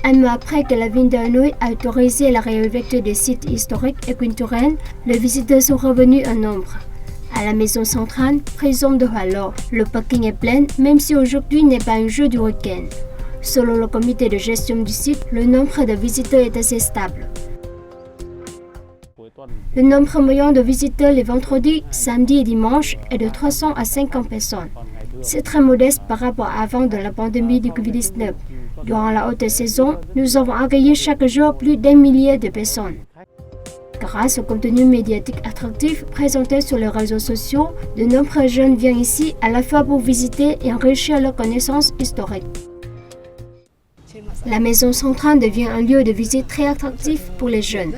Un mois après que la ville de Hanoï a autorisé la réouverture des sites historiques et culturels, les visiteurs sont revenus en nombre. À la maison centrale, prison de Halo, le parking est plein, même si aujourd'hui n'est pas un jour du week-end. Selon le comité de gestion du site, le nombre de visiteurs est assez stable. Le nombre moyen de visiteurs les vendredis, samedis et dimanches est de 300 à 50 personnes. C'est très modeste par rapport à avant de la pandémie du Covid-19. Durant la haute saison, nous avons accueilli chaque jour plus d'1 millier de personnes. Grâce au contenu médiatique attractif présenté sur les réseaux sociaux, de nombreux jeunes viennent ici à la fois pour visiter et enrichir leurs connaissances historiques. La maison centrale devient un lieu de visite très attractif pour les jeunes.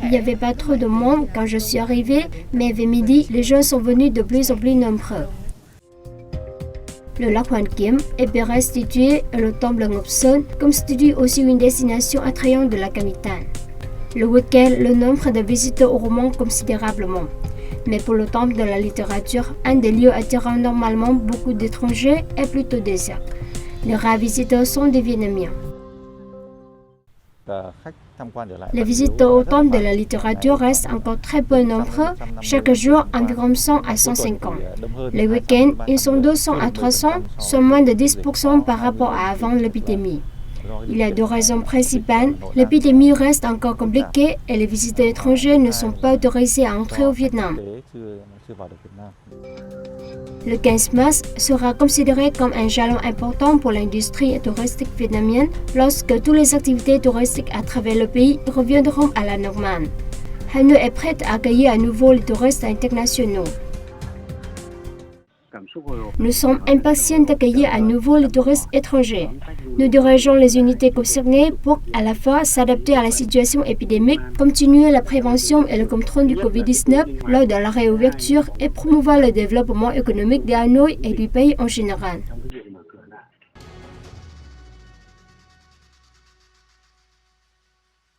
Il n'y avait pas trop de monde quand je suis arrivée, mais vers midi, les jeunes sont venus de plus en plus nombreux. Le lac Hoàn Kiếm est bien restitué et le temple Ngọc constitue aussi une destination attrayante de la capitale. Le week-end, le nombre de visiteurs augmente considérablement. Mais pour le temple de la littérature, un des lieux attirant normalement beaucoup d'étrangers est plutôt désert. Les rares visiteurs sont des Vietnamiens. Les visiteurs au temple de la littérature restent encore très peu nombreux, chaque jour environ 100 à 150. Les week-ends, ils sont 200 à 300, soit moins de 10% par rapport à avant l'épidémie. Il y a deux raisons principales. L'épidémie reste encore compliquée et les visiteurs étrangers ne sont pas autorisés à entrer au Vietnam. Le 15 mars sera considéré comme un jalon important pour l'industrie touristique vietnamienne lorsque toutes les activités touristiques à travers le pays reviendront à la normale. Hanoï est prête à accueillir à nouveau les touristes internationaux. Nous sommes impatients d'accueillir à nouveau les touristes étrangers. Nous dirigeons les unités concernées pour à la fois s'adapter à la situation épidémique, continuer la prévention et le contrôle du Covid-19 lors de la réouverture et promouvoir le développement économique de Hanoï et du pays en général.